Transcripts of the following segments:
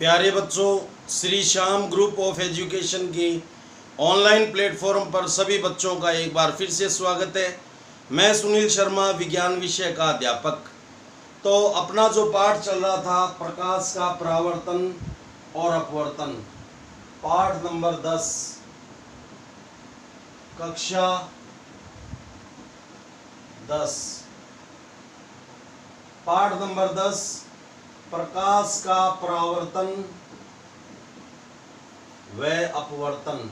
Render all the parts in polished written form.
प्यारे बच्चों, Shri Shyam group of education के ऑनलाइन प्लेटफॉर्म पर सभी बच्चों का एक बार फिर से स्वागत है। मैं सुनील शर्मा, विज्ञान विषय का अध्यापक। तो अपना जो पाठ चल रहा था प्रकाश का परावर्तन और अपवर्तन, पाठ नंबर 10, कक्षा 10, पाठ नंबर 10, प्रकाश का परावर्तन व अपवर्तन।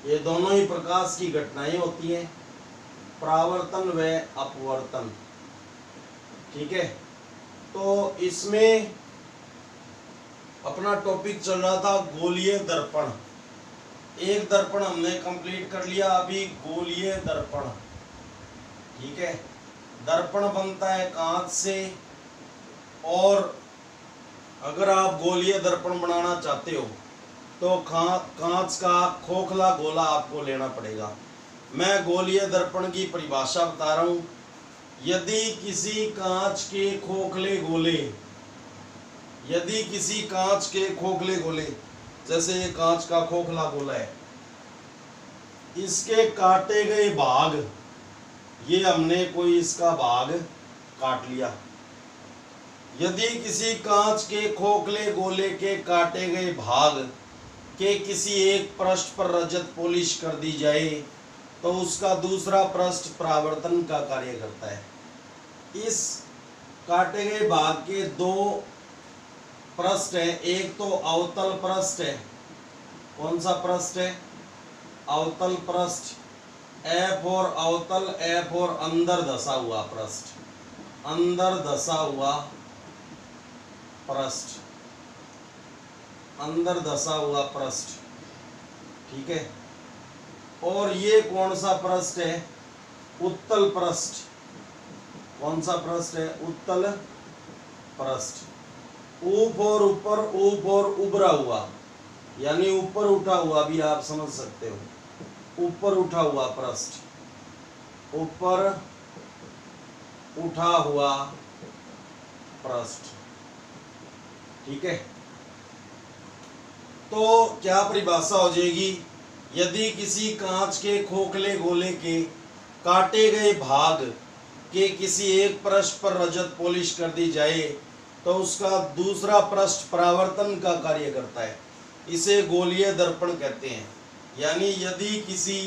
ये दोनों ही प्रकाश की घटनाएं होती हैं, परावर्तन व अपवर्तन। ठीक है, तो इसमें अपना टॉपिक चल रहा था गोलीय दर्पण। एक दर्पण हमने कंप्लीट कर लिया, अभी गोलीय दर्पण। ठीक है, दर्पण बनता है कांच से, और अगर आप गोलीय दर्पण बनाना चाहते हो तो कांच का खोखला गोला आपको लेना पड़ेगा। मैं गोलीय दर्पण की परिभाषा बता रहा हूँ। यदि किसी कांच के खोखले गोले, जैसे ये कांच का खोखला गोला है, इसके काटे गए भाग, ये हमने कोई इसका भाग काट लिया। यदि किसी कांच के खोखले गोले के काटे गए भाग के किसी एक पृष्ठ पर रजत पॉलिश कर दी जाए तो उसका दूसरा पृष्ठ परावर्तन का कार्य करता है। इस काटे गए भाग के दो पृष्ठ हैं, एक तो अवतल पृष्ठ है। कौन सा पृष्ठ है? अवतल पृष्ठ। F और अवतल, F और अंदर धसा हुआ पृष्ठ, अंदर धसा हुआ पृष्ठ, अंदर धसा हुआ पृष्ठ। ठीक है, और ये कौन सा पृष्ठ है? उत्तल पृष्ठ। कौन सा पृष्ठ है? उत्तल पृष्ठ। ऊप और ऊपर, ऊप और उभरा हुआ, यानी ऊपर उठा हुआ भी आप समझ सकते हो। ऊपर उठा हुआ पृष्ठ, ऊपर उठा हुआ पृष्ठ। ठीक है, तो क्या परिभाषा हो जाएगी? यदि किसी कांच के खोखले गोले के काटे गए भाग के किसी एक पृष्ठ पर रजत पॉलिश कर दी जाए तो उसका दूसरा पृष्ठ परावर्तन का कार्य करता है। इसे गोलीय दर्पण कहते हैं। यानी यदि किसी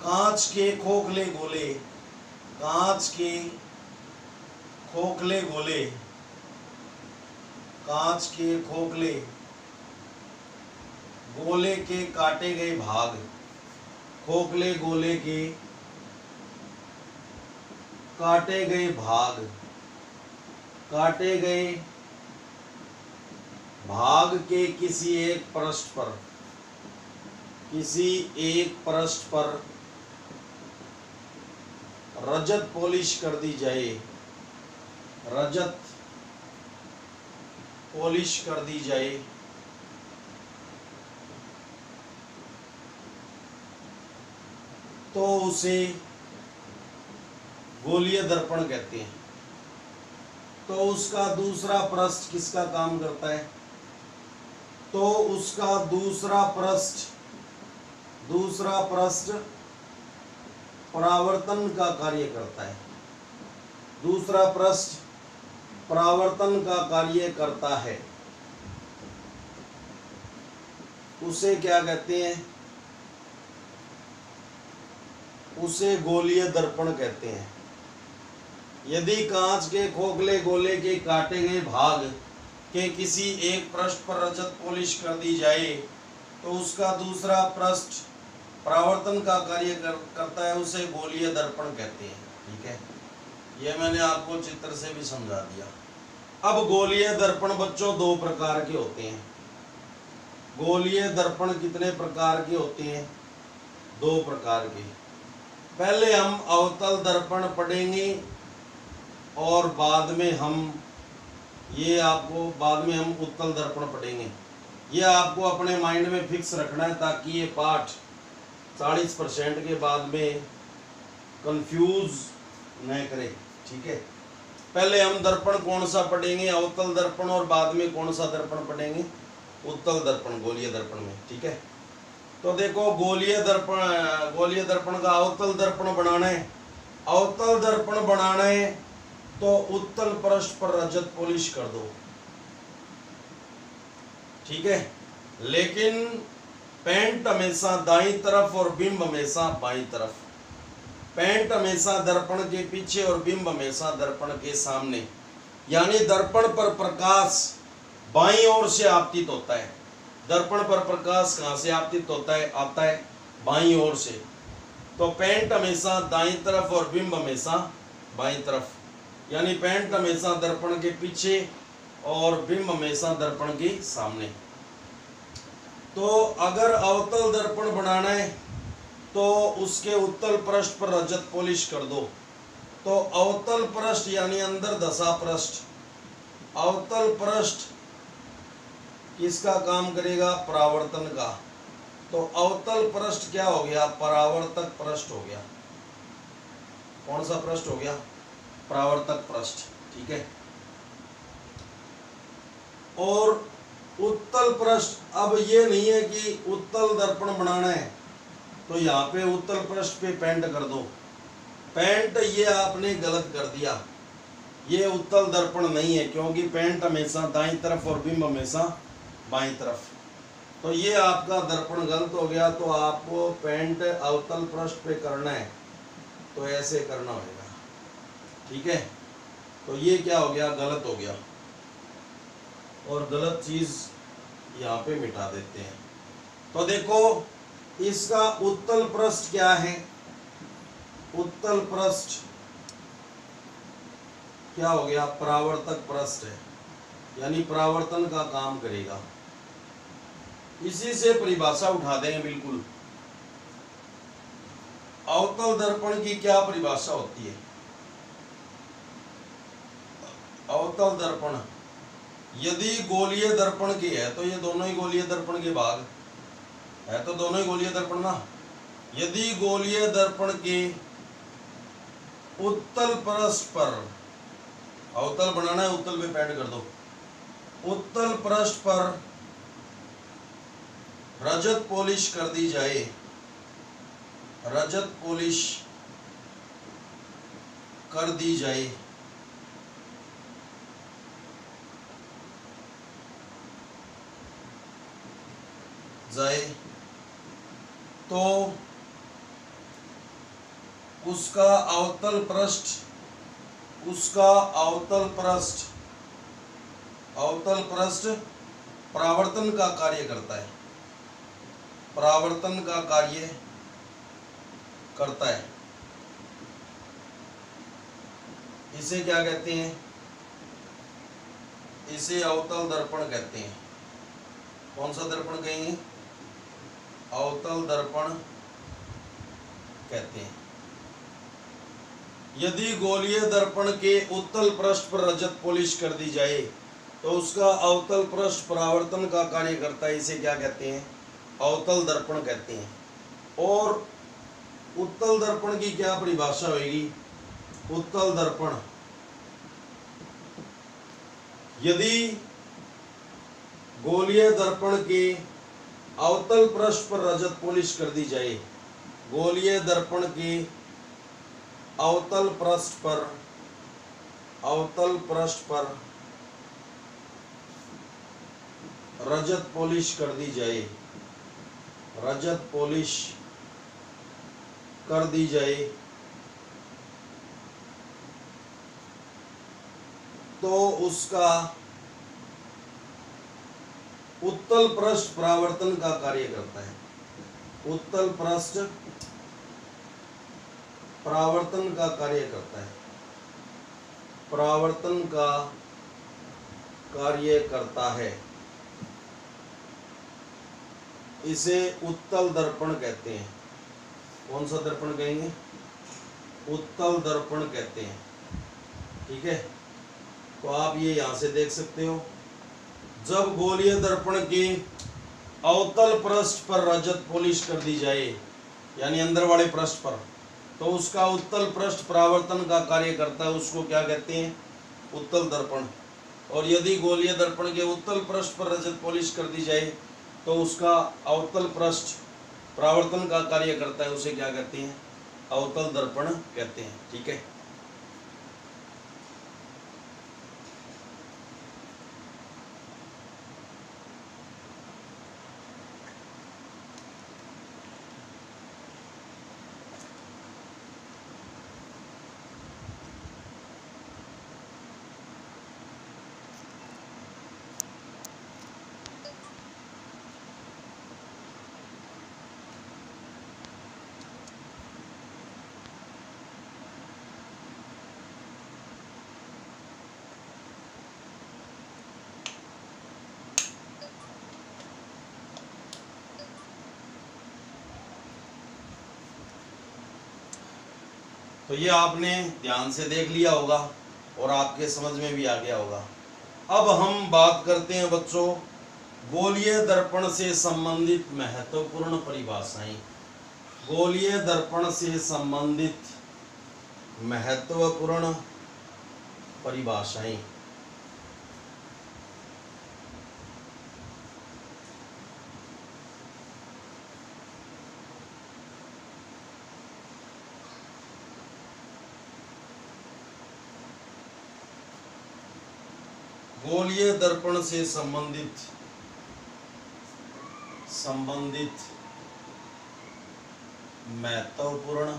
कांच के खोखले गोले, कांच के खोखले गोले, कांच के खोखले गोले के काटे गए भाग, खोखले गोले के काटे गए भाग, काटे गए भाग के किसी एक पृष्ठ पर, किसी एक पृष्ठ पर रजत पॉलिश कर दी जाए, रजत पॉलिश कर दी जाए तो उसे गोलीय दर्पण कहते हैं। तो उसका दूसरा पृष्ठ किसका काम करता है? तो उसका दूसरा पृष्ठ परावर्तन का कार्य करता है। दूसरा पृष्ठ परावर्तन का कार्य करता है। उसे क्या कहते हैं? उसे गोलीय दर्पण कहते हैं। यदि कांच के खोखले गोले के काटे गए भाग के किसी एक पृष्ठ पर रजत पॉलिश कर दी जाए तो उसका दूसरा पृष्ठ परावर्तन का कार्य करता है। उसे गोलीय दर्पण कहते हैं। ठीक है, यह मैंने आपको चित्र से भी समझा दिया। अब गोलीय दर्पण बच्चों दो प्रकार के होते हैं। गोलीय दर्पण कितने प्रकार के होते हैं? दो प्रकार के। पहले हम अवतल दर्पण पढ़ेंगे और बाद में हम उत्तल दर्पण पढ़ेंगे। ये आपको अपने माइंड में फिक्स रखना है ताकि ये पाठ 40% के बाद में कंफ्यूज न करे। ठीक है, पहले हम दर्पण कौन सा पढ़ेंगे, अवतल दर्पण, और बाद में कौन सा दर्पण पढ़ेंगे, उत्तल दर्पण, गोलीय दर्पण में। ठीक है, तो देखो गोलीय दर्पण का अवतल दर्पण बनाना है। अवतल दर्पण बनाना है तो उत्तल पृष्ठ पर रजत पॉलिश कर दो। ठीक है, लेकिन पेंट हमेशा दाईं तरफ और बिंब हमेशा बाईं तरफ। पेंट हमेशा दर्पण के पीछे और बिंब हमेशा दर्पण के सामने, यानी दर्पण पर प्रकाश बाईं ओर से आपतित होता है। दर्पण पर प्रकाश कहाँ से आपतित होता है, आता है बाईं ओर से। तो पेंट हमेशा दाईं तरफ और बिंब हमेशा बाईं तरफ, यानी पेंट हमेशा दर्पण के पीछे और बिंब हमेशा दर्पण के सामने। तो अगर अवतल दर्पण बनाना है तो उसके उत्तल पृष्ठ पर रजत पॉलिश कर दो। तो अवतल पृष्ठ यानी अंदर दशा पृष्ठ, अवतल पृष्ठ किसका काम करेगा, परावर्तन का। तो अवतल पृष्ठ क्या हो गया, परावर्तक पृष्ठ हो गया। कौन सा पृष्ठ हो गया, परावर्तक पृष्ठ। ठीक है, और उत्तल पृष्ठ, अब ये नहीं है कि उत्तल दर्पण बनाना है तो यहाँ पे उत्तल पृष्ठ पे पेंट कर दो। पेंट ये आपने गलत कर दिया, ये उत्तल दर्पण नहीं है, क्योंकि पेंट हमेशा दाईं तरफ और बिंब हमेशा बाईं तरफ। तो ये आपका दर्पण गलत हो गया। तो आपको पेंट अवतल पृष्ठ पे करना है तो ऐसे करना होगा। ठीक है, तो ये क्या हो गया, गलत हो गया, और गलत चीज यहाँ पे मिटा देते हैं। तो देखो इसका उत्तल पृष्ठ क्या है, उत्तल पृष्ठ क्या हो गया, परावर्तक पृष्ठ है, यानी परावर्तन का काम करेगा। इसी से परिभाषा उठा देंगे बिल्कुल। अवतल दर्पण की क्या परिभाषा होती है, अवतल दर्पण यदि गोलीय दर्पण की है तो ये दोनों ही गोलीय दर्पण के भाग है, तो दोनों ही गोलीय दर्पण ना। यदि गोलीय दर्पण के उत्तल पृष्ठ पर, अवतल बनाना है उत्तल पे पेंट कर दो, उत्तल पृष्ठ पर रजत पॉलिश कर दी जाए, रजत पॉलिश कर दी जाए, तो उसका अवतल पृष्ठ, उसका अवतल पृष्ठ, अवतल पृष्ठ परावर्तन का कार्य करता है, परावर्तन का कार्य करता है। इसे क्या कहते हैं, इसे अवतल दर्पण कहते हैं। कौन सा दर्पण कहेंगे, अवतल दर्पण कहते हैं। यदि गोलीय दर्पण के उत्तल पृष्ठ पर रजत पॉलिश कर दी जाए तो उसका अवतल पृष्ठ परावर्तन का कार्य करता है, इसे क्या कहते हैं, अवतल दर्पण कहते हैं। और उत्तल दर्पण की क्या परिभाषा होगी, उत्तल दर्पण यदि गोलीय दर्पण के अवतल पृष्ठ पर रजत पॉलिश कर दी जाए, गोलीय दर्पण के अवतल पृष्ठ पर, अवतल पृष्ठ पर रजत पॉलिश कर दी जाए, रजत पॉलिश कर दी जाए, तो उसका उत्तल पृष्ठ परावर्तन का कार्य करता है, उत्तल पृष्ठ परावर्तन का कार्य करता है, परावर्तन का कार्य करता है। इसे उत्तल दर्पण कहते हैं। कौन सा दर्पण कहेंगे, उत्तल दर्पण कहते हैं। ठीक है, तो आप ये यहां से देख सकते हो, जब गोलीय दर्पण के अवतल पृष्ठ पर रजत पॉलिश कर दी जाए, यानी अंदर वाले पृष्ठ पर, तो उसका उत्तल पृष्ठ परावर्तन का कार्य करता है, उसको क्या कहते हैं, उत्तल दर्पण। और यदि गोलीय दर्पण के उत्तल पृष्ठ पर रजत पॉलिश कर दी जाए तो उसका अवतल पृष्ठ परावर्तन का कार्य करता है, उसे क्या कहते हैं? अवतल दर्पण कहते हैं। ठीक है। तो ये आपने ध्यान से देख लिया होगा और आपके समझ में भी आ गया होगा। अब हम बात करते हैं बच्चों गोलीय दर्पण से संबंधित महत्वपूर्ण परिभाषाएं। गोलीय दर्पण से संबंधित महत्वपूर्ण परिभाषाएं। गोलीय दर्पण से संबंधित महत्वपूर्ण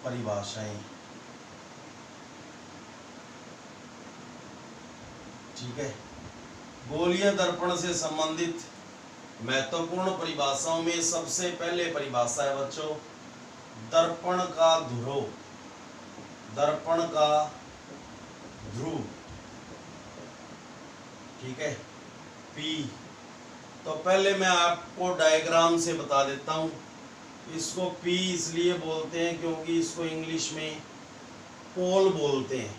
परिभाषाएं। ठीक है। गोलीय दर्पण से संबंधित महत्वपूर्ण परिभाषाओं में सबसे पहले परिभाषा है बच्चों दर्पण का ध्रुव। दर्पण का ध्रुव। ठीक है। P। तो पहले मैं आपको डायग्राम से बता देता हूं। इसको P इसलिए बोलते हैं क्योंकि इसको इंग्लिश में पोल बोलते हैं।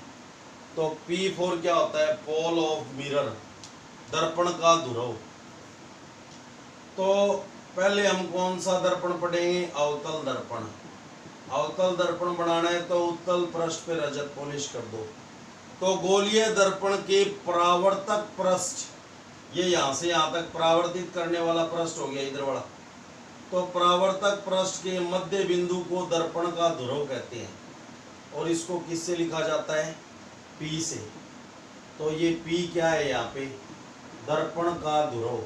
तो P4 क्या होता है? पोल ऑफ मिरर, दर्पण का ध्रुव। तो पहले हम कौन सा दर्पण पढ़ेंगे? अवतल दर्पण। अवतल दर्पण बनाना है तो उत्तल पृष्ठ पे रजत पॉलिश कर दो। तो गोलीय दर्पण के परावर्तक पृष्ठ, ये यहां से यहां तक परावर्तित करने वाला पृष्ठ हो गया इधर वाला। तो परावर्तक पृष्ठ के मध्य बिंदु को दर्पण का ध्रुव कहते हैं। और इसको किससे लिखा जाता है? P से। तो ये P क्या है? यहाँ पे दर्पण का ध्रुव।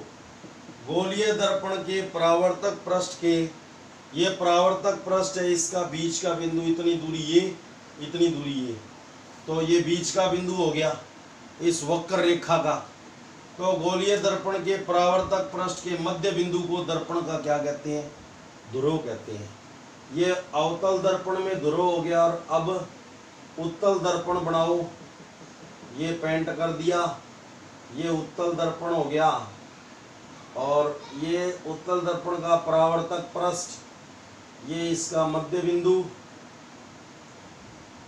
गोलीय दर्पण के परावर्तक पृष्ठ के, ये परावर्तक पृष्ठ है, इसका बीच का बिंदु इतनी दूरी ये, इतनी दूरी ये। तो ये बीच का बिंदु हो गया इस वक्र रेखा का। तो गोलीय दर्पण के परावर्तक पृष्ठ के मध्य बिंदु को दर्पण का क्या कहते हैं? ध्रुव कहते हैं। ये अवतल दर्पण में ध्रुव हो गया। और अब उत्तल दर्पण बनाओ। ये पेंट कर दिया, ये उत्तल दर्पण हो गया। और ये उत्तल दर्पण का परावर्तक पृष्ठ, ये इसका मध्य बिंदु।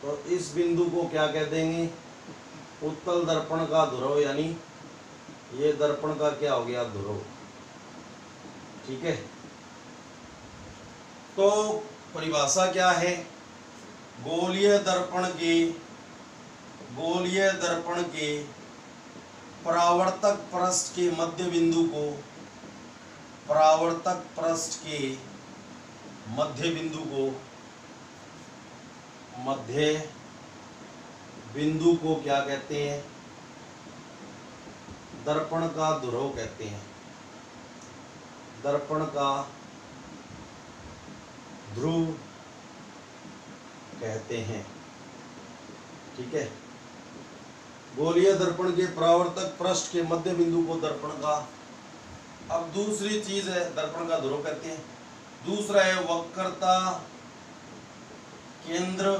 तो इस बिंदु को क्या कह देंगे? उत्तल दर्पण का ध्रुव, यानी ये दर्पण का क्या हो गया? ध्रुव। ठीक है। तो परिभाषा क्या है? गोलीय दर्पण के परावर्तक पृष्ठ के मध्य बिंदु को, परावर्तक पृष्ठ के मध्य बिंदु को, मध्य बिंदु को क्या कहते हैं? दर्पण का ध्रुव कहते हैं। दर्पण का ध्रुव कहते हैं। ठीक है। गोलीय दर्पण के परावर्तक पृष्ठ के मध्य बिंदु को दर्पण का, अब दूसरी चीज है दर्पण का ध्रुव कहते हैं। दूसरा है वक्रता केंद्र,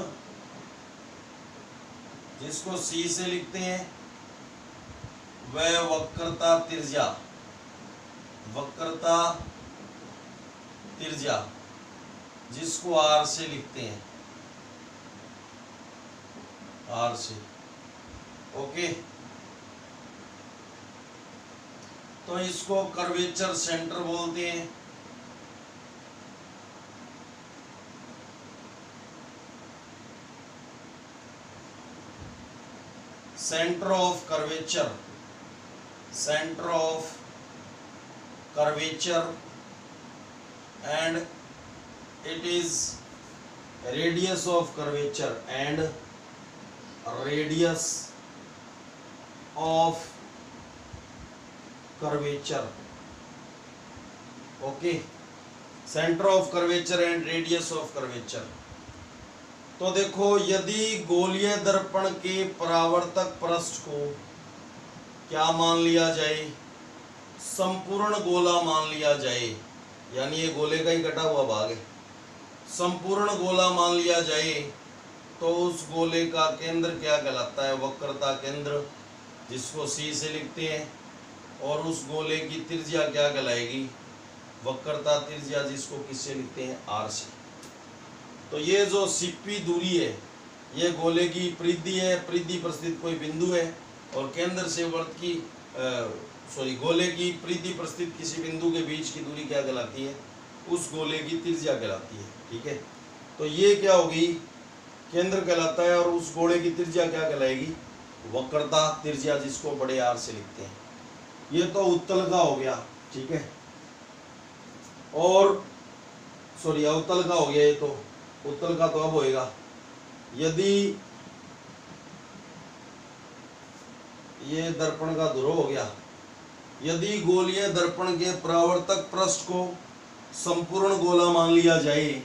जिसको C से लिखते हैं। वह वक्रता त्रिज्या, वक्रता त्रिज्या, जिसको R से लिखते हैं, R से। ओके। तो इसको कर्वेचर सेंटर बोलते हैं। Centre of curvature, centre of curvature and it is radius of curvature and radius of curvature. Okay, centre of curvature and radius of curvature. तो देखो, यदि गोलीय दर्पण के परावर्तक पृष्ठ को क्या मान लिया जाए, संपूर्ण गोला मान लिया जाए, यानी ये गोले का ही कटा हुआ भाग है, संपूर्ण गोला मान लिया जाए, तो उस गोले का केंद्र क्या कहलाता है, वक्रता केंद्र, जिसको C से लिखते हैं। और उस गोले की त्रिज्या क्या कहलाएगी, वक्रता त्रिज्या, जिसको किससे लिखते हैं, R से। तो ये जो CP दूरी है, ये गोले की परिधि है, परिधि पर स्थित कोई बिंदु है, और केंद्र से वृत्त की गोले की परिधि पर स्थित किसी बिंदु के बीच की दूरी क्या कहलाती है, उस गोले की त्रिज्या कहलाती है। ठीक है, तो ये क्या होगी, केंद्र कहलाता है, और उस गोले की त्रिज्या क्या कहलाएगी, वक्रता त्रिज्या, जिसको बड़े R से लिखते हैं। ये तो उत्तल का हो गया। ठीक है, और अवतल का हो गया। ये तो उत्तल का तो अब होएगा, यदि ये दर्पण का ध्रुव हो गया, यदि गोलीय दर्पण के परावर्तक पृष्ठ को संपूर्ण गोला मान लिया जाए,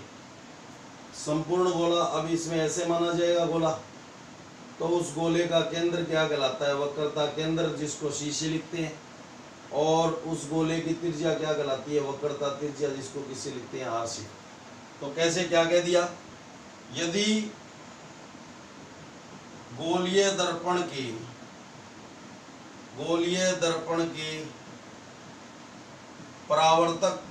संपूर्ण गोला, अब इसमें ऐसे माना जाएगा गोला, तो उस गोले का केंद्र क्या कहलाता है, वक्रता केंद्र, जिसको C से लिखते हैं। और उस गोले की त्रिज्या क्या कहलाती है, वक्रता त्रिज्या, जिसको किससे लिखते हैं, R से। तो कैसे, क्या कह दिया, यदि गोलीय दर्पण के परावर्तक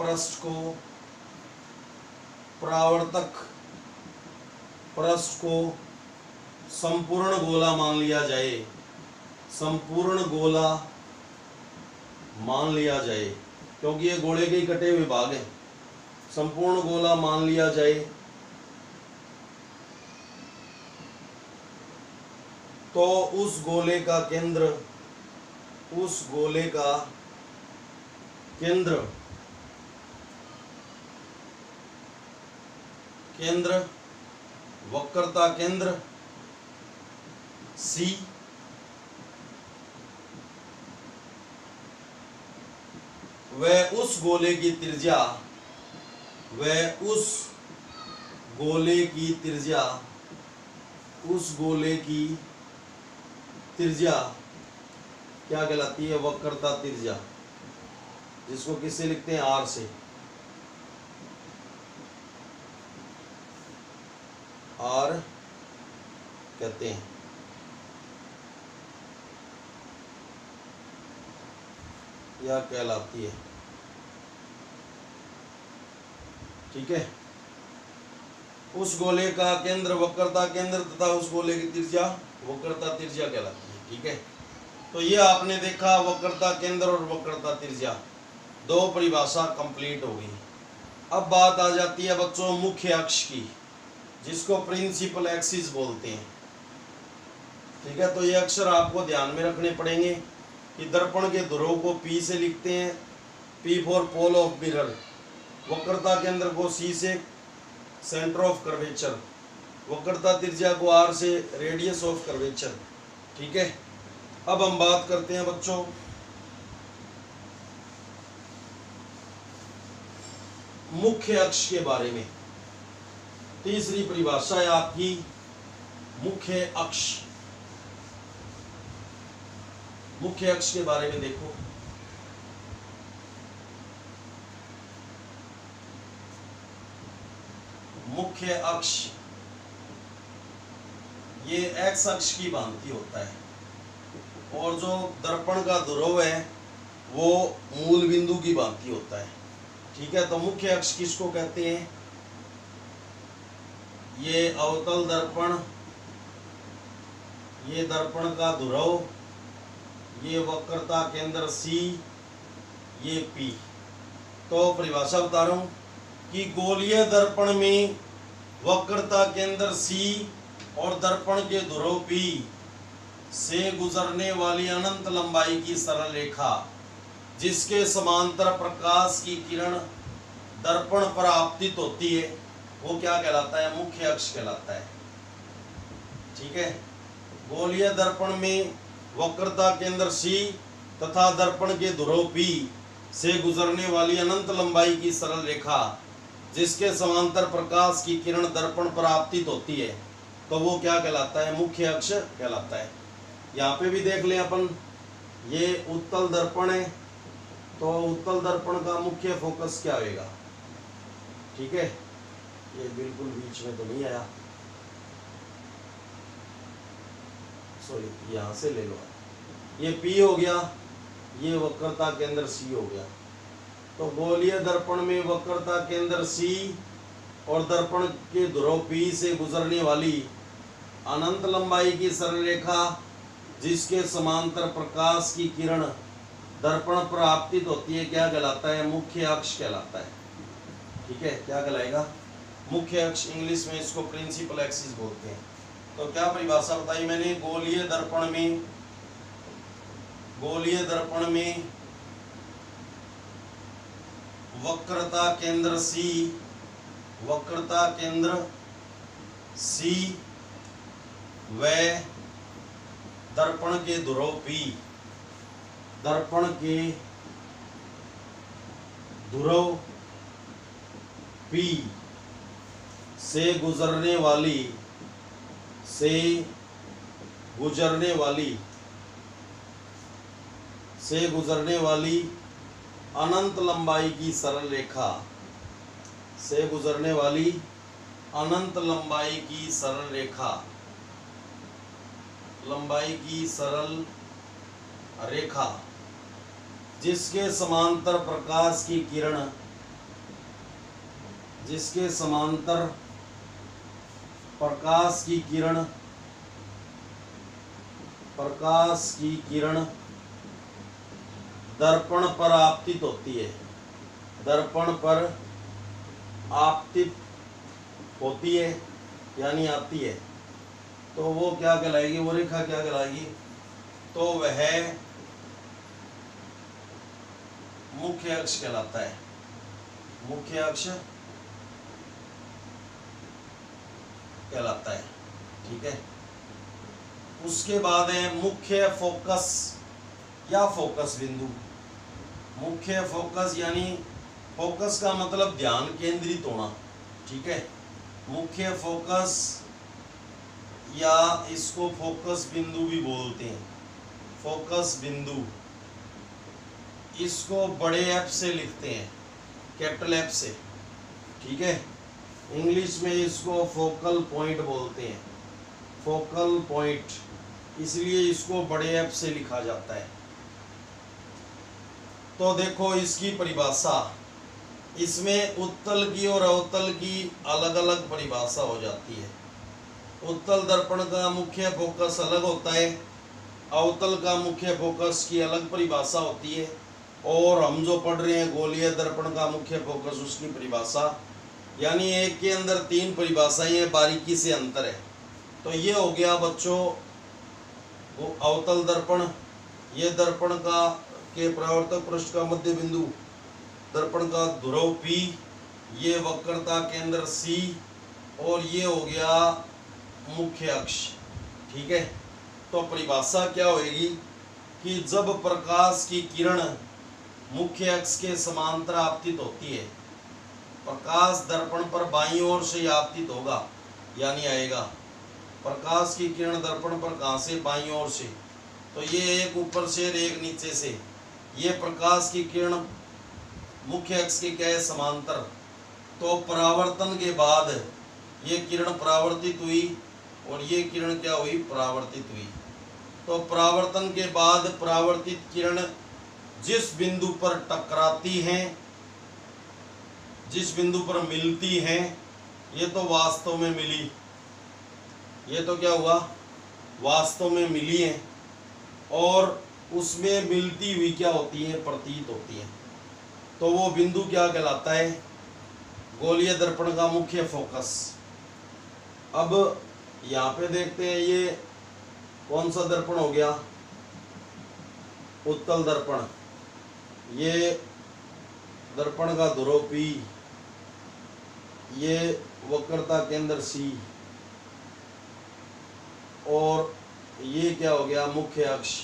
पृष्ठ को संपूर्ण गोला मान लिया जाए, संपूर्ण गोला मान लिया जाए, क्योंकि ये गोले के ही कटे हुए भाग हैं, संपूर्ण गोला मान लिया जाए, तो उस गोले का केंद्र वक्रता केंद्र C वह उस गोले की त्रिज्या क्या कहलाती है, वक्रता त्रिज्या, जिसको किससे लिखते हैं, R से। R कहते हैं। यह कहलाती है। ठीक है, उस गोले का केंद्र वक्रता केंद्र तथा उस गोले की त्रिज्या वक्रता त्रिज्या कहलाती है। ठीक है, तो ये आपने देखा वक्रता केंद्र और वक्रता त्रिज्या, दो परिभाषा कंप्लीट हो गई। अब बात आ जाती है बच्चों मुख्य अक्ष की, जिसको प्रिंसिपल एक्सिस बोलते हैं। ठीक है, तो ये अक्षर आपको ध्यान में रखने पड़ेंगे कि दर्पण के ध्रुव को P से लिखते हैं, P for pole of mirror, वक्रता केंद्र को C से, सेंटर ऑफ कर्वेचर, वक्रता त्रिज्या को R से, रेडियस ऑफ कर्वेचर। ठीक है, अब हम बात करते हैं बच्चों मुख्य अक्ष के बारे में। तीसरी परिभाषा है आपकी मुख्य अक्ष। मुख्य अक्ष के बारे में देखो, मुख्य अक्ष ये एक्स अक्ष की भांति होता है, और जो दर्पण का ध्रुव है वो मूल बिंदु की भांति होता है। ठीक है, तो मुख्य अक्ष किसको कहते हैं, ये अवतल दर्पण, ये दर्पण का ध्रुव, ये वक्रता केंद्र C, ये P। तो परिभाषा बता रहा हूं कि गोलीय दर्पण में वक्रता केंद्र C और दर्पण के ध्रुव P से गुजरने वाली अनंत लंबाई की सरल रेखा जिसके समांतर प्रकाश की किरण दर्पण पर आपतित होती है वो क्या कहलाता है? मुख्य अक्ष कहलाता है। ठीक है। गोलीय दर्पण में वक्रता केंद्र C तथा दर्पण के ध्रुव P से गुजरने वाली अनंत लंबाई की सरल रेखा जिसके समांतर प्रकाश की किरण दर्पण पर आपतित होती है तो वो क्या कहलाता है? मुख्य अक्ष कहलाता है। यहाँ पे भी देख लें अपन, ये उत्तल दर्पण है तो उत्तल दर्पण का मुख्य फोकस क्या होगा? ठीक है, ये बिल्कुल बीच में तो नहीं आया, सॉरी यहाँ से ले लो। ये P हो गया, ये वक्रता केंद्र C हो गया। तो गोलीय दर्पण में वक्रता केंद्र C और दर्पण के ध्रुव P से गुजरने वाली अनंत लंबाई की सरल रेखा जिसके समांतर प्रकाश की किरण दर्पण पर आपतित होती है क्या कहलाता है? मुख्य अक्ष कहलाता है। ठीक है, क्या कहलाएगा? मुख्य अक्ष। इंग्लिश में इसको प्रिंसिपल एक्सिस बोलते हैं। तो क्या परिभाषा बताई मैंने? गोलीय दर्पण में वक्रता केंद्र C व दर्पण के ध्रुव P से गुजरने वाली अनंत लंबाई की सरल रेखा जिसके समांतर प्रकाश की किरण दर्पण पर आपतित होती है, यानी आती है, तो वो क्या कहलाएगी? वो रेखा क्या कहलाएगी? तो वह मुख्य अक्ष कहलाता है। मुख्य अक्ष कहलाता है। ठीक है। उसके बाद है मुख्य फोकस या फोकस बिंदु। मुख्य फोकस यानी फोकस का मतलब ध्यान केंद्रित होना। ठीक है। मुख्य फोकस या इसको फोकस बिंदु भी बोलते हैं। फोकस बिंदु, इसको बड़े एफ से लिखते हैं, कैपिटल एफ से। ठीक है। इंग्लिश में इसको फोकल पॉइंट बोलते हैं, फोकल पॉइंट, इसलिए इसको बड़े एफ से लिखा जाता है। तो देखो इसकी परिभाषा, इसमें उत्तल की और अवतल की अलग अलग परिभाषा हो जाती है। उत्तल दर्पण का मुख्य फोकस अलग होता है, अवतल का मुख्य फोकस की अलग परिभाषा होती है, और हम जो पढ़ रहे हैं गोलीय दर्पण का मुख्य फोकस, उसकी परिभाषा, यानी एक के अंदर तीन परिभाषाएं हैं, बारीकी से अंतर है। तो ये हो गया बच्चों वो अवतल दर्पण, ये दर्पण का के परावर्तक पृष्ठ का मध्य बिंदु, दर्पण का ध्रुव P, ये वक्रता केंद्र C, और ये हो गया मुख्य अक्ष। ठीक है। तो परिभाषा क्या होगी कि जब प्रकाश की किरण मुख्य अक्ष के समांतर आपतित होती है, प्रकाश दर्पण पर बाईं ओर से आपतित होगा, यानी आएगा। प्रकाश की किरण दर्पण पर कहाँ से? बाईं ओर से। तो ये एक ऊपर से और एक नीचे से, ये प्रकाश की किरण मुख्य अक्ष के क्या है? समांतर। तो परावर्तन के बाद ये किरण परावर्तित हुई और ये किरण क्या हुई? परावर्तित हुई। तो परावर्तन के बाद परावर्तित किरण जिस बिंदु पर टकराती हैं, जिस बिंदु पर मिलती हैं, ये तो वास्तव में मिली, ये तो क्या हुआ? वास्तव में मिली है, और उसमें मिलती हुई क्या होती है? प्रतीत होती है। तो वो बिंदु क्या कहलाता है? गोलीय दर्पण का मुख्य फोकस। अब यहाँ पे देखते हैं, ये कौन सा दर्पण हो गया? उत्तल दर्पण। ये दर्पण का ध्रुव P, ये वक्रता केंद्र C, और ये क्या हो गया? मुख्य अक्ष।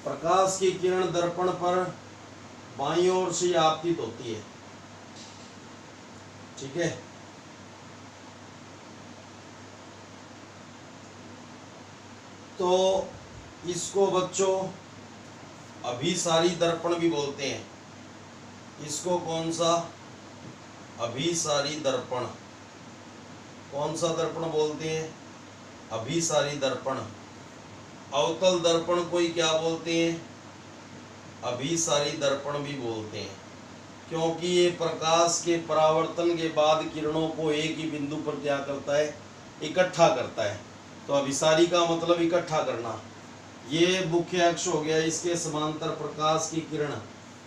प्रकाश की किरण दर्पण पर बाईं ओर से आपतित होती है, ठीक है। तो इसको बच्चों अभिसारी दर्पण भी बोलते हैं। इसको कौन सा? अभिसारी दर्पण। कौन सा दर्पण बोलते हैं? अभिसारी दर्पण। अवतल दर्पण कोई क्या बोलते हैं? अभिसारी दर्पण भी बोलते हैं, क्योंकि ये प्रकाश के परावर्तन के बाद किरणों को एक ही बिंदु पर क्या करता है? इकट्ठा करता है। तो अभिसारी का मतलब इकट्ठा करना। ये मुख्य अक्ष हो गया, इसके समांतर प्रकाश की किरण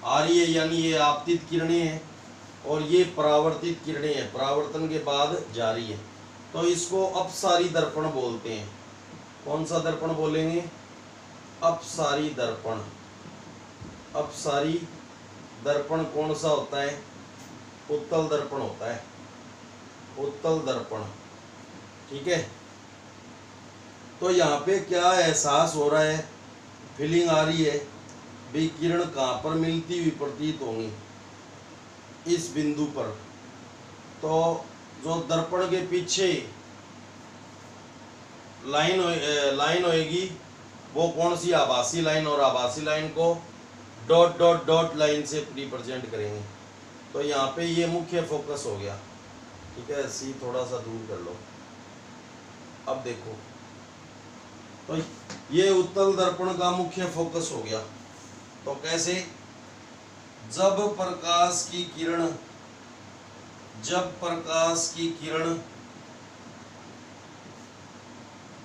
आ रही है, यानी ये आपतित किरणें हैं, और ये परावर्तित किरणें हैं, परावर्तन के बाद जा रही है। तो इसको अपसारी दर्पण बोलते हैं। कौन सा दर्पण बोलेंगे? अपसारी दर्पण। अपसारी दर्पण कौन सा होता है? उत्तल दर्पण होता है, उत्तल दर्पण, ठीक है। तो यहाँ पे क्या एहसास हो रहा है, फीलिंग आ रही है भी किरण कहाँ पर मिलती हुई प्रतीत होंगी? इस बिंदु पर। तो जो दर्पण के पीछे लाइन होएगी वो कौन सी? आभासी लाइन, और आभासी line co dot dot dot line से रिप्रेजेंट करेंगे। तो यहाँ पे ये मुख्य फोकस हो गया, ठीक है। सी थोड़ा सा दूर कर लो। अब देखो, तो ये उत्तल दर्पण का मुख्य फोकस हो गया। तो कैसे? जब प्रकाश की किरण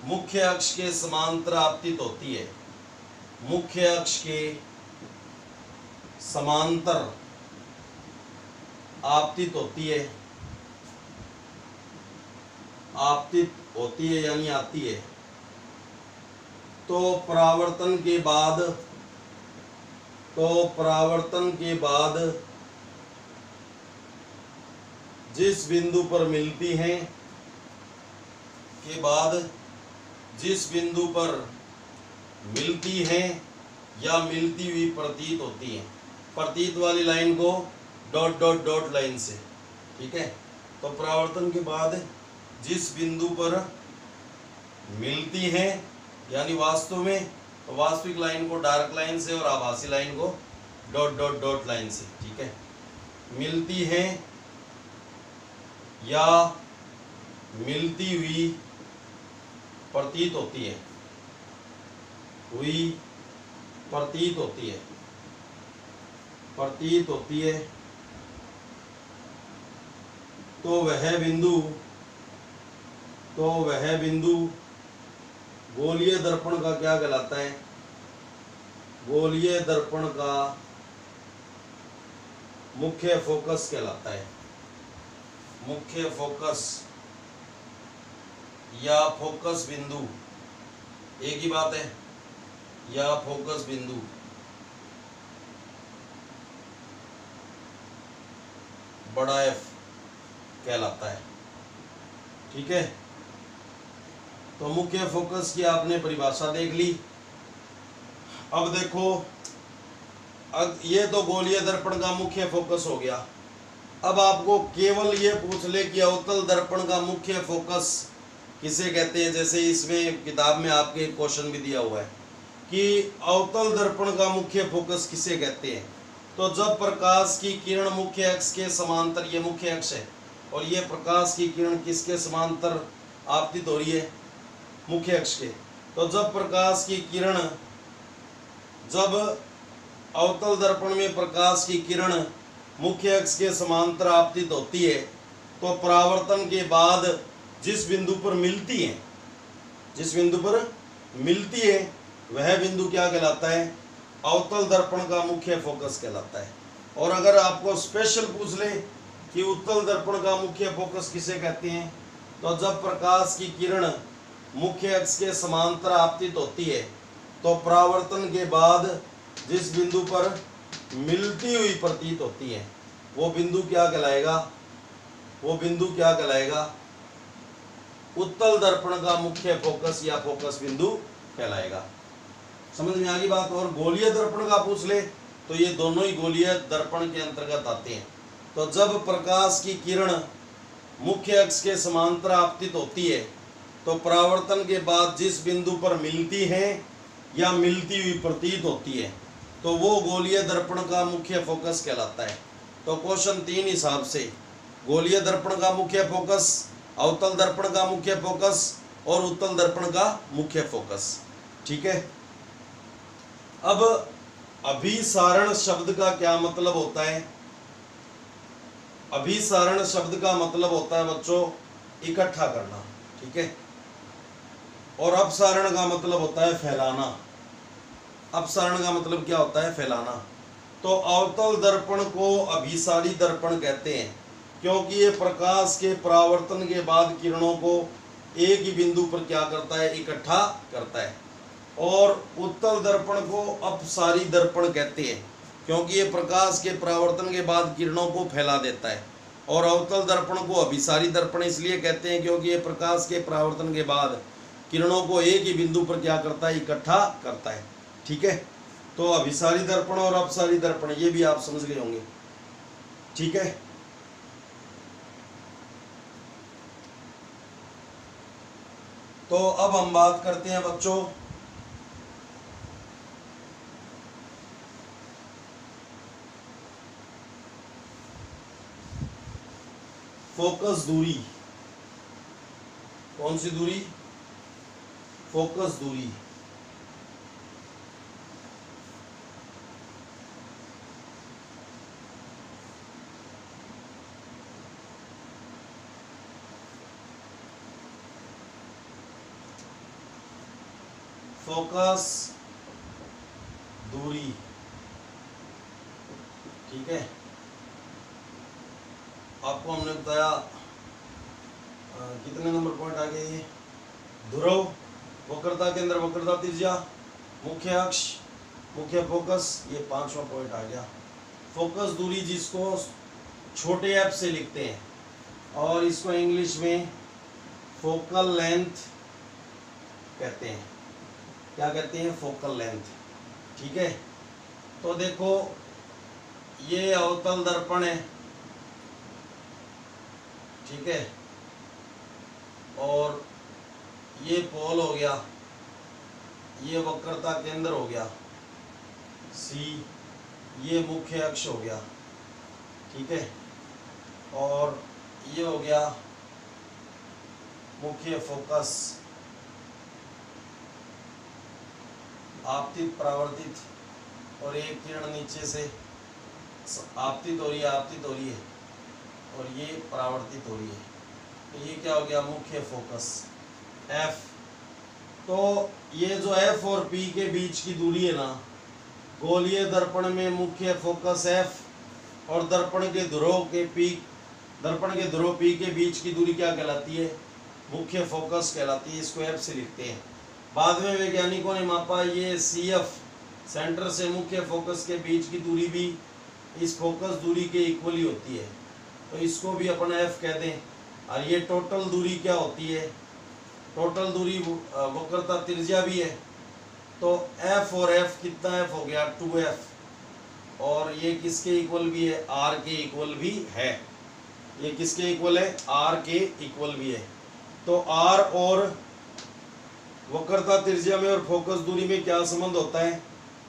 मुख्य अक्ष के समांतर आपतित होती है, मुख्य अक्ष के समांतर आपतित होती है, यानी आती है, तो परावर्तन के बाद जिस बिंदु पर मिलती हैं या मिलती हुई प्रतीत होती हैं, प्रतीत वाली line co dot dot dot line से, ठीक है। तो परावर्तन के बाद जिस बिंदु पर मिलती हैं, यानी वास्तव में तो वास्तविक लाइन को डार्क लाइन से और आभासी line co dot dot dot line से, ठीक है। मिलती हैं या मिलती हुई प्रतीत होती है, तो वह बिंदु गोलीय दर्पण का क्या कहलाता है? गोलीय दर्पण का मुख्य फोकस कहलाता है। मुख्य फोकस या फोकस बिंदु एक ही बात है, या फोकस बिंदु बड़ा एफ कहलाता है, ठीक है। तो मुख्य फोकस की आपने परिभाषा देख ली। अब देखो, अब ये तो गोलीय दर्पण का मुख्य फोकस हो गया। अब आपको केवल ये पूछ ले कि अवतल दर्पण का मुख्य फोकस किसे कहते हैं। जैसे इसमें किताब में आपके क्वेश्चन भी दिया हुआ है कि अवतल दर्पण का मुख्य फोकस किसे कहते हैं। तो जब प्रकाश की किरण मुख्य अक्ष के समांतर, ये मुख्य अक्ष है, और ये प्रकाश की किरण किसके समांतर आपतित हो रही है? मुख्य अक्ष के। तो जब प्रकाश की किरण, जब अवतल दर्पण में प्रकाश की किरण मुख्य अक्ष के समांतर आपतित होती है, तो परावर्तन के बाद जिस बिंदु पर मिलती है वह बिंदु क्या कहलाता है? अवतल दर्पण का मुख्य फोकस कहलाता है। और अगर आपको स्पेशल पूछ ले कि उत्तल दर्पण का मुख्य फोकस किसे कहते हैं, तो जब प्रकाश की किरण मुख्य अक्ष के समांतर आपतित होती है तो परावर्तन के बाद जिस बिंदु पर मिलती हुई प्रतीत होती है वो बिंदु क्या कहलाएगा? वो बिंदु क्या कहलाएगा? उत्तल दर्पण का मुख्य फोकस या फोकस बिंदु कहलाएगा। समझ में आ गई बात? और गोलीय दर्पण का पूछ ले तो ये दोनों ही गोलीय दर्पण के अंतर्गत आते हैं। तो जब प्रकाश की किरण मुख्य अक्ष के समांतर आपतित होती है तो परावर्तन के बाद जिस बिंदु पर मिलती है या मिलती हुई प्रतीत होती है तो वो गोलीय दर्पण का मुख्य फोकस कहलाता है। तो क्वेश्चन 3 हिसाब से गोलीय दर्पण का मुख्य फोकस, अवतल दर्पण का मुख्य फोकस और उत्तल दर्पण का मुख्य फोकस। ठीक है। अब अभिसारण शब्द का क्या मतलब होता है? अभिसारण शब्द का मतलब होता है बच्चों इकट्ठा करना। ठीक है। और अपसारण का मतलब होता है फैलाना। अपसारण का मतलब क्या होता है? फैलाना। तो अवतल दर्पण को अभिसारी दर्पण कहते हैं क्योंकि ये प्रकाश के परावर्तन के बाद किरणों को एक ही बिंदु पर क्या करता है? इकट्ठा करता है। और उत्तल दर्पण को अपसारी दर्पण कहते हैं क्योंकि ये प्रकाश के परावर्तन के बाद किरणों को फैला देता है। और अवतल दर्पण को अभिसारी दर्पण इसलिए कहते हैं क्योंकि ये प्रकाश के परावर्तन के बाद किरणों को एक ही बिंदु पर क्या करता है? इकट्ठा करता है। ठीक है। तो अभिसारी दर्पण और अपसारी दर्पण ये भी आप समझ गए होंगे। ठीक है। तो अब हम बात करते हैं बच्चों फोकस दूरी। कौन सी दूरी? फोकस दूरी। फोकस दूरी। ठीक है। आपको हमने बताया कितने नंबर पॉइंट आ गए? ये ध्रुव, वक्रता केंद्र, वक्रता त्रिज्या, मुख्य अक्ष, मुख्य फोकस, ये 5वां पॉइंट आ गया। फोकस दूरी जिसको छोटे एफ से लिखते हैं और इसको इंग्लिश में फोकल लेंथ कहते हैं। क्या कहते हैं? Focal length. ठीक है। तो देखो ये अवतल दर्पण है। ठीक है। और ये पोल हो गया, ये वक्रता केंद्र हो गया सी, ये मुख्य अक्ष हो गया। ठीक है। और ये हो गया मुख्य फोकस, आपतित परावर्तित, और एक किरण नीचे से आपतित हो रही है, आपतित हो रही है, और ये परावर्तित हो रही है। तो ये क्या हो गया? मुख्य फोकस F। तो ये जो F और P के बीच की दूरी है ना, गोलीय दर्पण में मुख्य फोकस F और दर्पण के ध्रुव P के बीच की दूरी क्या कहलाती है? मुख्य फोकस कहलाती है। इसको F से लिखते हैं। बाद में वैज्ञानिकों ने मापा ये CF, सेंटर से मुख्य फोकस के बीच की दूरी भी इस फोकस दूरी के इक्वली होती है, तो इसको भी अपन F कह दें। और ये टोटल दूरी क्या होती है? टोटल दूरी वक्रता त्रिज्या भी है। तो F और F कितना F हो गया? 2F। और ये किसके इक्वल भी है? R के इक्वल भी है। ये किसके इक्वल है? R के इक्वल भी है। तो R और वक्रता त्रिज्या में और फोकस दूरी में क्या संबंध होता है?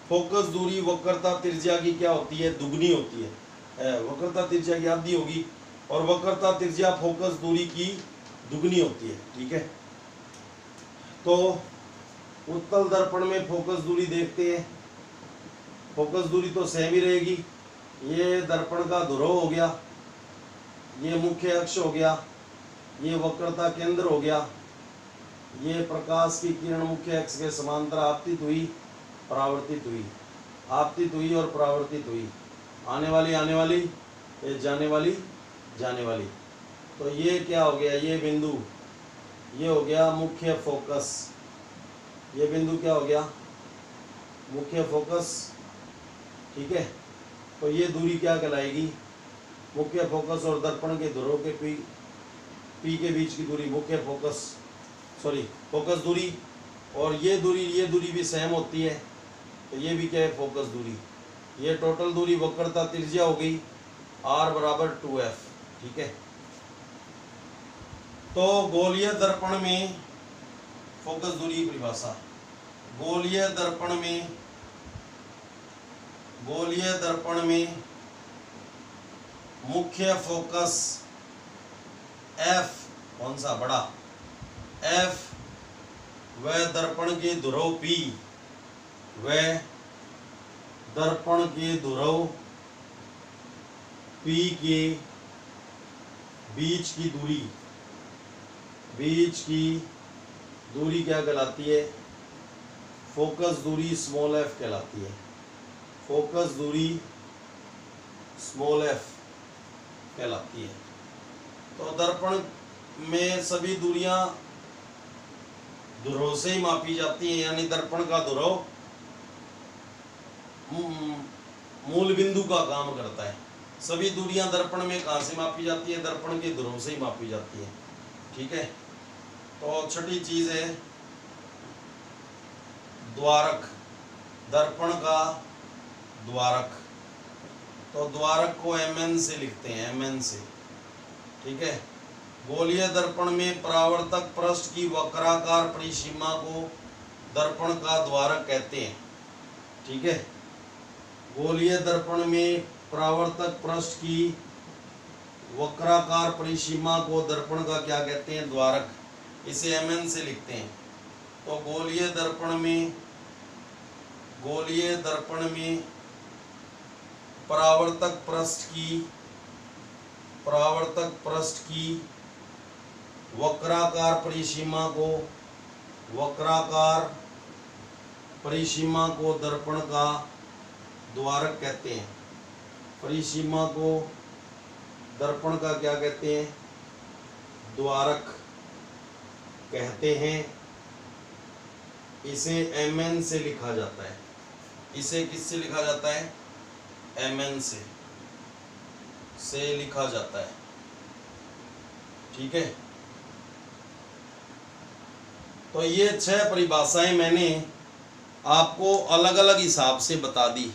फोकस दूरी वक्रता त्रिज्या की क्या होती है? दुगनी होती है। वक्रता त्रिज्या की आधी होगी और वक्रता त्रिज्या फोकस दूरी की दुगनी होती है। ठीक है। तो उत्तल दर्पण में फोकस दूरी देखते हैं। फोकस दूरी तो सेम ही रहेगी। ये दर्पण का ध्रुव हो गया, ये मुख्य अक्ष हो गया, ये वक्रता केंद्र हो गया, ये प्रकाश की किरण मुख्य अक्ष के समांतर आपतित हुई, परावर्तित हुई, आपतित हुई और परावर्तित हुई, आने वाली, ये जाने वाली। तो ये क्या हो गया? ये बिंदु ये हो गया मुख्य फोकस, ये बिंदु क्या हो गया, मुख्य फोकस। ठीक है, तो ये दूरी क्या कहलाएगी, मुख्य फोकस और दर्पण के ध्रुव के पी के बीच की दूरी, मुख्य फोकस फोकस दूरी। और ये दूरी भी सेम होती है, तो ये भी क्या है, फोकस दूरी। ये टोटल दूरी वक्रता त्रिज्या हो गई r बराबर 2f। ठीक है, तो गोलीय दर्पण में फोकस दूरी की परिभाषा, गोलीय दर्पण में मुख्य फोकस f, कौन सा, बड़ा f, वह दर्पण के ध्रुव p, वह दर्पण के ध्रुव p के बीच की दूरी क्या कहलाती है, फोकस दूरी स्मॉल f कहलाती है, फोकस दूरी स्मॉल f कहलाती है। तो दर्पण में सभी दूरियां ध्रुव से ही मापी जाती हैं, यानी दर्पण का ध्रुव मूल बिंदु का काम करता है। सभी दूरियां दर्पण में कहाँ से मापी जाती है, दर्पण के ध्रुव से ही मापी जाती है। ठीक है, तो छठी चीज है द्वारक, दर्पण का द्वारक। तो द्वारक को mn से लिखते हैं, mn से। ठीक है, गोलीय दर्पण में परावर्तक पृष्ठ की वक्राकार परिसीमा को दर्पण का द्वारक कहते हैं। ठीक है, गोलीय दर्पण में परावर्तक पृष्ठ की वक्राकार परिसीमा को दर्पण का क्या कहते हैं, द्वारक। इसे mn से लिखते हैं। तो गोलीय दर्पण में परावर्तक पृष्ठ की वक्राकार परिसीमा को दर्पण का द्वारक कहते हैं। परिसीमा को दर्पण का क्या कहते हैं, द्वारक कहते हैं। इसे mn से लिखा जाता है। इसे किससे लिखा जाता है, mn से लिखा जाता है। ठीक है, तो ये 6 परिभाषाएं मैंने आपको अलग अलग हिसाब से बता दी।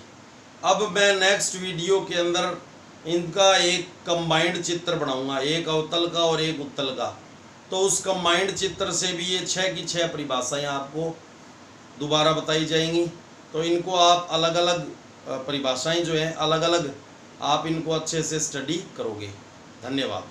अब मैं नेक्स्ट वीडियो के अंदर इनका एक कंबाइंड चित्र बनाऊंगा, एक अवतल का और एक उत्तल का। तो उस कंबाइंड चित्र से भी ये 6 की 6 परिभाषाएं आपको दोबारा बताई जाएंगी। तो इनको आप अलग अलग परिभाषाएं जो है अलग अलग आप इनको अच्छे से स्टडी करोगे। धन्यवाद।